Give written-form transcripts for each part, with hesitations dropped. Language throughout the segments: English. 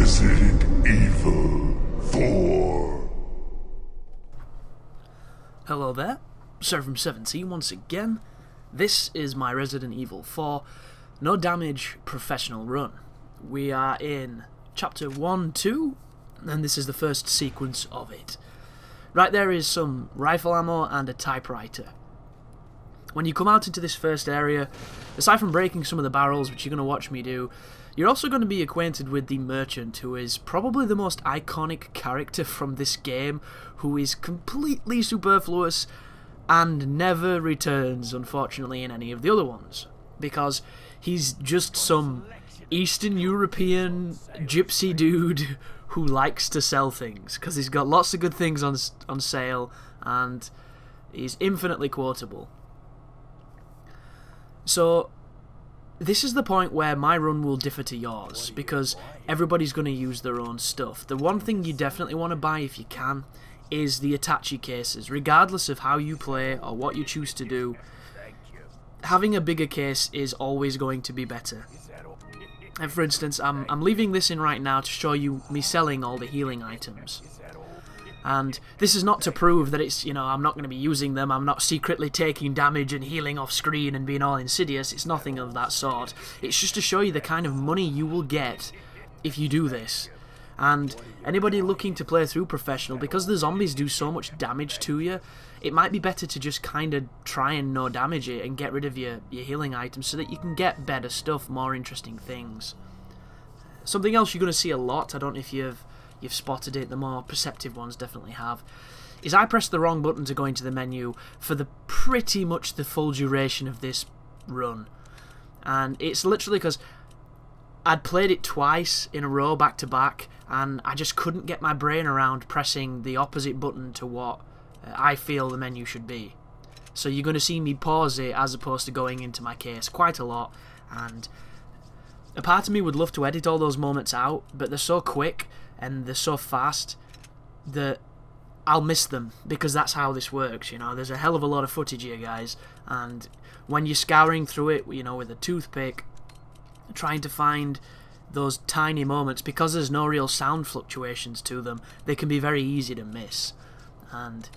Resident Evil 4. Hello there, Servum17 once again. This is my Resident Evil 4 No Damage Professional Run. We are in Chapter 1-2, and this is the first sequence of it. Right there is some rifle ammo and a typewriter. When you come out into this first area, aside from breaking some of the barrels, which you're going to watch me do, you're also going to be acquainted with the merchant, who is probably the most iconic character from this game, who is completely superfluous and never returns, unfortunately, in any of the other ones, because he's just some Eastern European gypsy dude who likes to sell things, because he's got lots of good things on sale, and he's infinitely quotable. So this is the point where my run will differ to yours, because everybody's going to use their own stuff. The one thing you definitely want to buy if you can is the attaché cases. Regardless of how you play or what you choose to do, having a bigger case is always going to be better. And for instance, I'm leaving this in right now to show you me selling all the healing items. And this is not to prove that it's, I'm not going to be using them, I'm not secretly taking damage and healing off screen and being all insidious. It's nothing of that sort. It's just to show you the kind of money you will get if you do this. And anybody looking to play through professional, because the zombies do so much damage to you, it might be better to just kind of try and no damage it and get rid of your healing items so that you can get better stuff, more interesting things. Something else you're going to see a lot, I don't know if you've spotted it, the more perceptive ones definitely have, is I pressed the wrong button to go into the menu for pretty much the full duration of this run. And it's literally because I'd played it twice in a row back to back, and I just couldn't get my brain around pressing the opposite button to what I feel the menu should be. So you're going to see me pause it as opposed to going into my case quite a lot, and a part of me would love to edit all those moments out, but they're so quick and they're so fast that I'll miss them, because that's how this works, There's a hell of a lot of footage here, guys, and when you're scouring through it, with a toothpick, trying to find those tiny moments, because there's no real sound fluctuations to them, they can be very easy to miss. And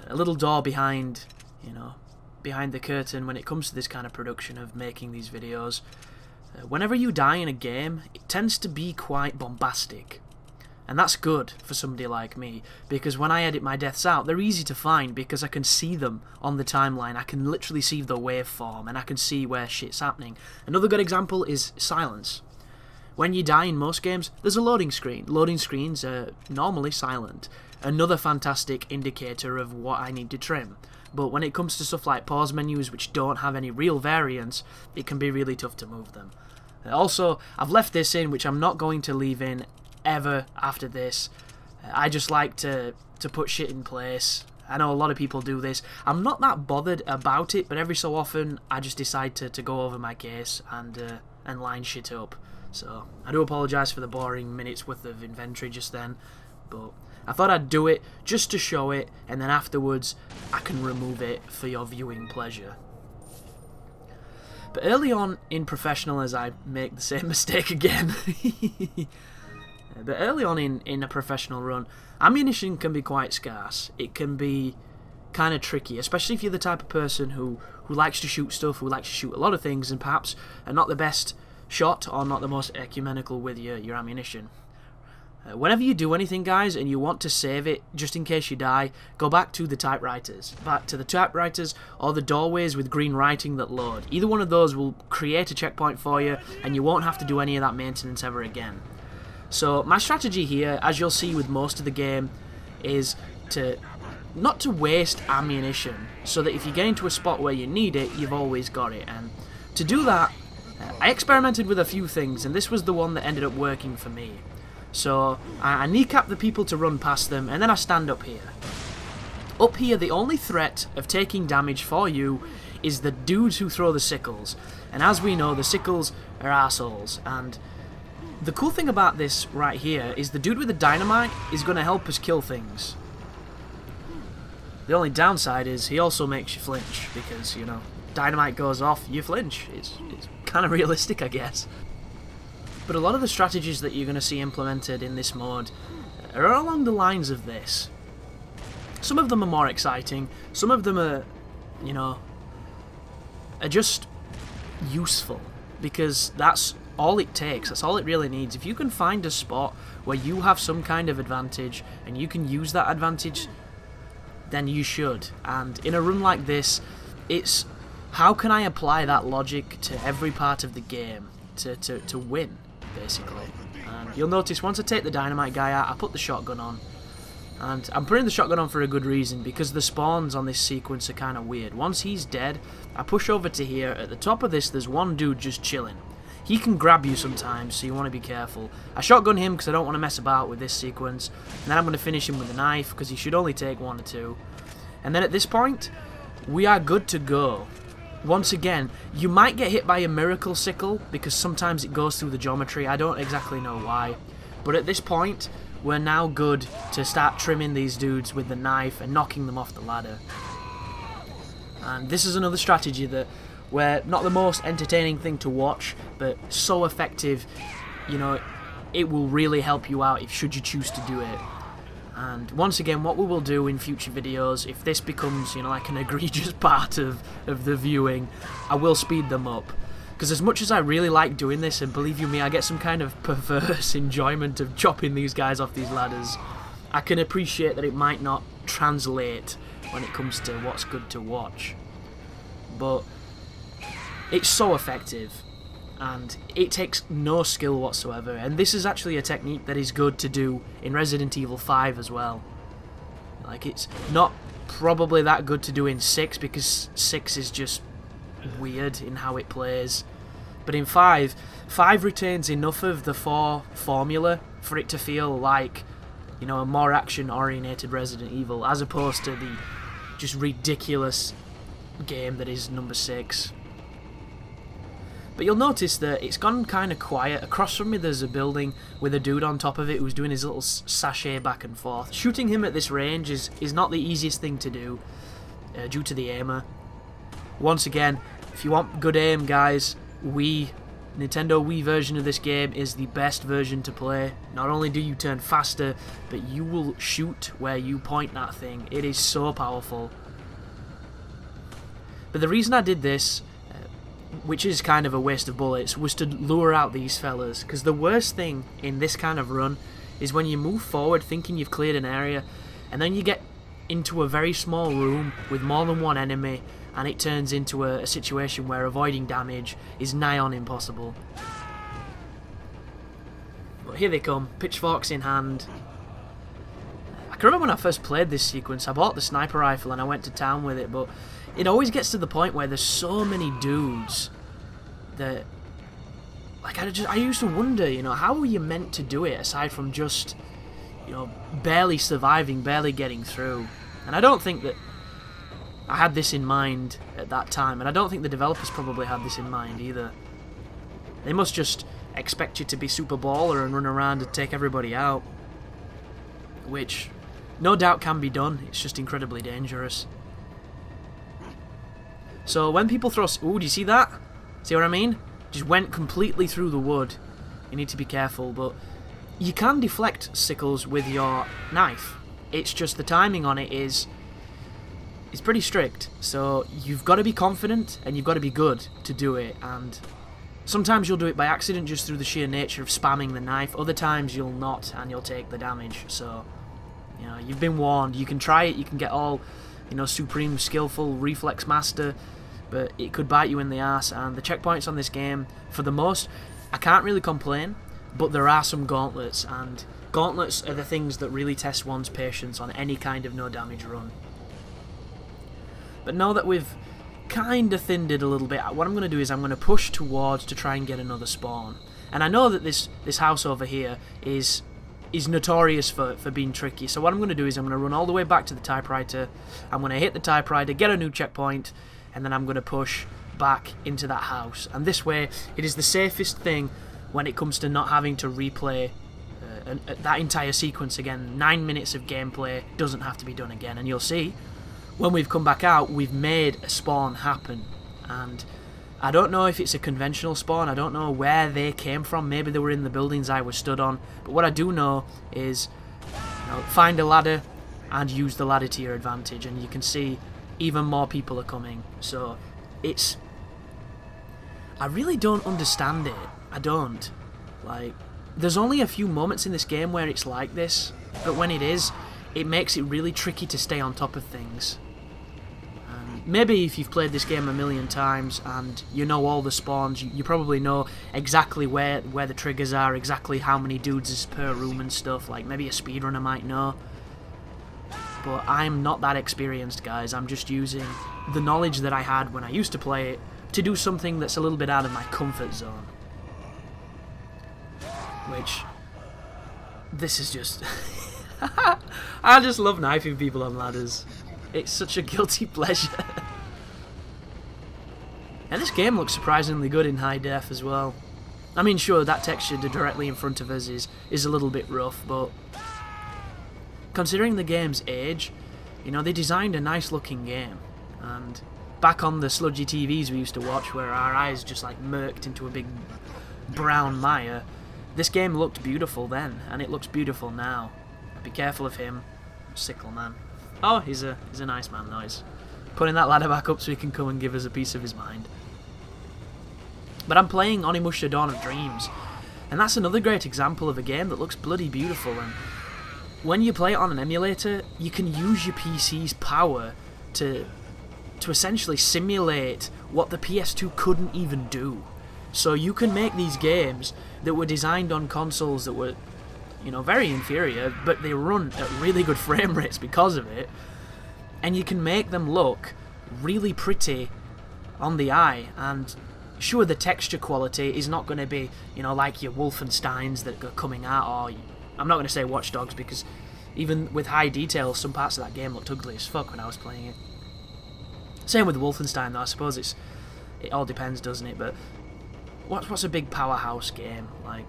a little door behind, behind the curtain when it comes to this kind of production of making these videos, whenever you die in a game, it tends to be quite bombastic. And that's good for somebody like me, because when I edit my deaths out, they're easy to find because I can see them on the timeline. I can literally see the waveform, and I can see where shit's happening. Another good example is silence. When you die in most games, there's a loading screen. Loading screens are normally silent. Another fantastic indicator of what I need to trim. But when it comes to stuff like pause menus, which don't have any real variance, it can be really tough to move them. Also, I've left this in, which I'm not going to leave in ever after this. I just like to put shit in place. I know a lot of people do this. I'm not that bothered about it, but every so often I just decide to go over my case and line shit up. So I do apologise for the boring minutes worth of inventory just then, but I thought I'd do it just to show it, and then afterwards I can remove it for your viewing pleasure. But early on in professional, as I make the same mistake again, but early on in a professional run, ammunition can be quite scarce. It can be kind of tricky, especially if you're the type of person who likes to shoot stuff, who likes to shoot a lot of things, and perhaps are not the best shot or not the most ecumenical with your ammunition. Whenever you do anything, guys, and you want to save it just in case you die, go back to the typewriters. Back to the typewriters or the doorways with green writing that load. Either one of those will create a checkpoint for you, and you won't have to do any of that maintenance ever again. So my strategy here, as you'll see with most of the game, is not to waste ammunition, so that if you get into a spot where you need it, you've always got it. And to do that, I experimented with a few things, and this was the one that ended up working for me. So I kneecap the people to run past them, and then I stand up here. Up here, the only threat of taking damage for you is the dudes who throw the sickles. And as we know, the sickles are assholes. And the cool thing about this right here is the dude with the dynamite is going to help us kill things. The only downside is he also makes you flinch, because, dynamite goes off, you flinch. It's kind of realistic, I guess. But a lot of the strategies that you're going to see implemented in this mode are along the lines of this. Some of them are more exciting, some of them are, you know, are just useful, because that's all it takes, that's all it really needs. If you can find a spot where you have some kind of advantage and you can use that advantage, then you should. And in a run like this, it's how can I apply that logic to every part of the game to win, basically. And you'll notice once I take the dynamite guy out, I put the shotgun on. And I'm putting the shotgun on for a good reason, because the spawns on this sequence are kind of weird. Once he's dead, I push over to here. At the top of this, there's one dude just chilling. He can grab you sometimes, so you want to be careful. I shotgun him because I don't want to mess about with this sequence. And then I'm going to finish him with a knife, because he should only take 1 or 2. And then at this point, we are good to go. Once again, you might get hit by a miracle sickle, because sometimes it goes through the geometry. I don't exactly know why. But at this point, we're now good to start trimming these dudes with the knife and knocking them off the ladder. And this is another strategy that, where not the most entertaining thing to watch, but so effective, you know, it will really help you out if should you choose to do it. And once again, what we will do in future videos, if this becomes, you know, like an egregious part of the viewing, I will speed them up. Because as much as I really like doing this, and believe you me, I get some kind of perverse enjoyment of chopping these guys off these ladders, I can appreciate that it might not translate when it comes to what's good to watch. But it's so effective, and it takes no skill whatsoever, and this is actually a technique that is good to do in Resident Evil 5 as well. Like, it's not probably that good to do in 6, because 6 is just weird in how it plays. But in 5 retains enough of the 4 formula for it to feel like, you know, a more action-oriented Resident Evil, as opposed to the just ridiculous game that is number 6. But you'll notice that it's gone kind of quiet. Across from me there's a building with a dude on top of it who's doing his little sachet back and forth. Shooting him at this range is not the easiest thing to do, due to the aimer. Once again, if you want good aim, guys, Nintendo Wii version of this game is the best version to play. Not only do you turn faster, but you will shoot where you point that thing. It is so powerful. But the reason I did this, which is kind of a waste of bullets, was to lure out these fellas. Because the worst thing in this kind of run is when you move forward thinking you've cleared an area, and then you get into a very small room with more than one enemy, and it turns into a situation where avoiding damage is nigh on impossible. But here they come, pitchforks in hand. I can remember when I first played this sequence, I bought the sniper rifle and I went to town with it, but it always gets to the point where there's so many dudes that, like, I used to wonder, you know, how were you meant to do it aside from just, you know, barely surviving, barely getting through. And I don't think that I had this in mind at that time, and I don't think the developers probably had this in mind either. They must just expect you to be super baller and run around and take everybody out, which no doubt can be done. It's just incredibly dangerous. So when people throw... Ooh, do you see that? See what I mean? Just went completely through the wood. You need to be careful, but you can deflect sickles with your knife. It's just the timing on it is pretty strict. So you've got to be confident and you've got to be good to do it. And sometimes you'll do it by accident just through the sheer nature of spamming the knife. Other times you'll not and you'll take the damage. So, you know, you've been warned. You can try it. You can get all, you know, supreme skillful reflex master, but it could bite you in the ass. And the checkpoints on this game, for the most, I can't really complain, but there are some gauntlets, and gauntlets are the things that really test one's patience on any kind of no damage run. But now that we've kind of thinned it a little bit, what I'm going to do is I'm going to push towards to try and get another spawn. And I know that this house over here is notorious for being tricky, so what I'm going to do is I'm going to run all the way back to the typewriter, I'm going to hit the typewriter, get a new checkpoint, and then I'm going to push back into that house. And this way, it is the safest thing when it comes to not having to replay that entire sequence again. 9 minutes of gameplay doesn't have to be done again, and you'll see, when we've come back out, we've made a spawn happen. And I don't know if it's a conventional spawn, I don't know where they came from, maybe they were in the buildings I was stood on, but what I do know is, you know, find a ladder and use the ladder to your advantage, and you can see even more people are coming. So it's, I really don't understand it. I don't. Like, there's only a few moments in this game where it's like this, but when it is, it makes it really tricky to stay on top of things. Maybe if you've played this game a million times and you know all the spawns, you probably know exactly where the triggers are, exactly how many dudes is per room and stuff, like maybe a speedrunner might know. But I'm not that experienced, guys. I'm just using the knowledge that I had when I used to play it to do something that's a little bit out of my comfort zone. Which, this is just... I just love knifing people on ladders. It's such a guilty pleasure. And this game looks surprisingly good in high def as well. I mean, sure, that texture directly in front of us is a little bit rough, but considering the game's age, you know, they designed a nice looking game. And back on the sludgy TVs we used to watch, where our eyes just like murked into a big brown mire, this game looked beautiful then, and it looks beautiful now. Be careful of him, Sickle Man. Oh, he's a nice man, though. He's putting that ladder back up so he can come and give us a piece of his mind. But I'm playing Onimusha Dawn of Dreams, and that's another great example of a game that looks bloody beautiful, and when you play it on an emulator, you can use your PC's power to essentially simulate what the PS2 couldn't even do. So you can make these games that were designed on consoles that were, you know, very inferior, but they run at really good frame rates because of it, and you can make them look really pretty on the eye. And sure, the texture quality is not going to be, you know, like your Wolfensteins that are coming out, or I'm not going to say Watch Dogs, because even with high detail, some parts of that game looked ugly as fuck when I was playing it. Same with Wolfenstein, though. I suppose it all depends, doesn't it? But what's a big powerhouse game like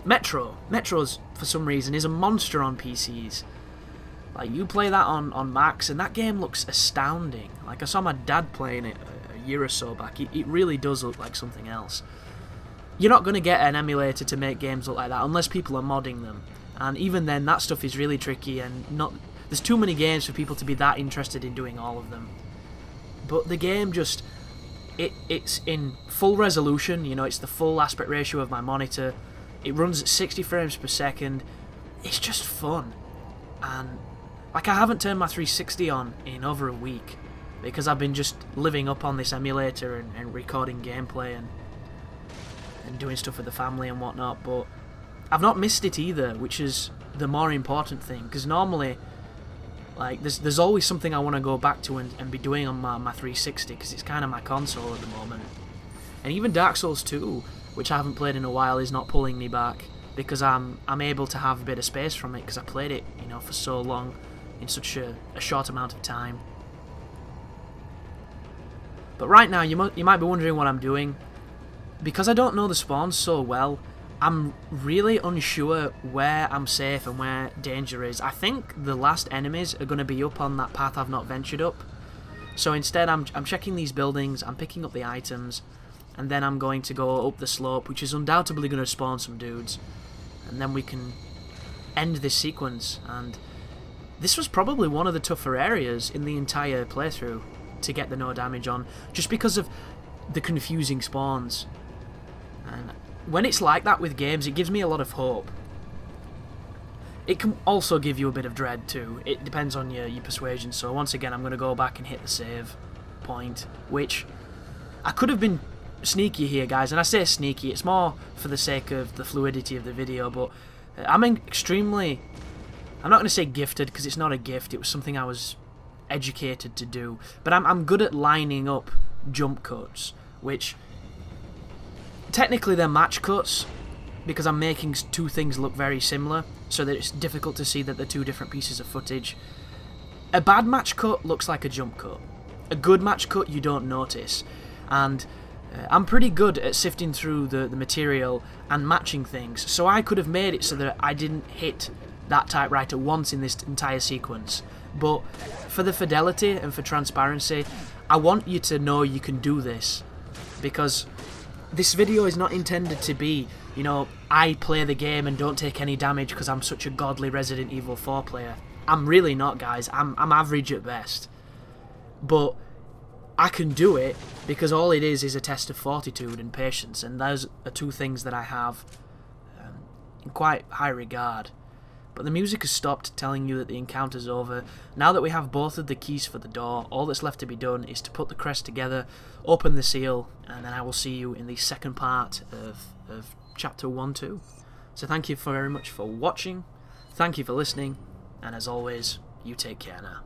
Metro's, for some reason, is a monster on PCs. Like, you play that on Macs, and that game looks astounding. Like, I saw my dad playing it a year or so back. It really does look like something else. You're not going to get an emulator to make games look like that unless people are modding them. And even then, that stuff is really tricky, and there's too many games for people to be that interested in doing all of them. But the game just... It's in full resolution, you know, it's the full aspect ratio of my monitor. It runs at 60 frames per second. It's just fun. And, like, I haven't turned my 360 on in over a week because I've been just living up on this emulator and recording gameplay and doing stuff with the family and whatnot, but I've not missed it either, which is the more important thing, because normally, like, there's always something I want to go back to and be doing on my 360, because it's kind of my console at the moment. And even Dark Souls 2, which I haven't played in a while, is not pulling me back, because I'm able to have a bit of space from it, because I played it, you know, for so long, in such a short amount of time. But right now, you might be wondering what I'm doing. Because I don't know the spawns so well, I'm really unsure where I'm safe and where danger is. I think the last enemies are going to be up on that path I've not ventured up. So instead, I'm checking these buildings, I'm picking up the items, and then I'm going to go up the slope, which is undoubtedly going to spawn some dudes. And then we can end this sequence. And this was probably one of the tougher areas in the entire playthrough to get the no damage on, just because of the confusing spawns. And when it's like that with games, it gives me a lot of hope. It can also give you a bit of dread too. It depends on your persuasion. So once again, I'm going to go back and hit the save point, which I could have been sneaky here, guys. And I say sneaky, it's more for the sake of the fluidity of the video, but I'm extremely... I'm not going to say gifted, because it's not a gift. It was something I was educated to do. But I'm good at lining up jump cuts, which... technically they're match cuts, because I'm making two things look very similar, so that it's difficult to see that they're two different pieces of footage. A bad match cut looks like a jump cut. A good match cut you don't notice. And I'm pretty good at sifting through the material and matching things, so I could have made it so that I didn't hit that typewriter once in this entire sequence. But for the fidelity and for transparency, I want you to know you can do this because this video is not intended to be, you know, I play the game and don't take any damage because I'm such a godly Resident Evil 4 player. I'm really not, guys. I'm average at best. But I can do it because all it is a test of fortitude and patience, and those are two things that I have in quite high regard. But the music has stopped, telling you that the encounter's over. Now that we have both of the keys for the door, all that's left to be done is to put the crest together, open the seal, and then I will see you in the second part of Chapter 1-2. So thank you very much for watching, thank you for listening, and as always, you take care now.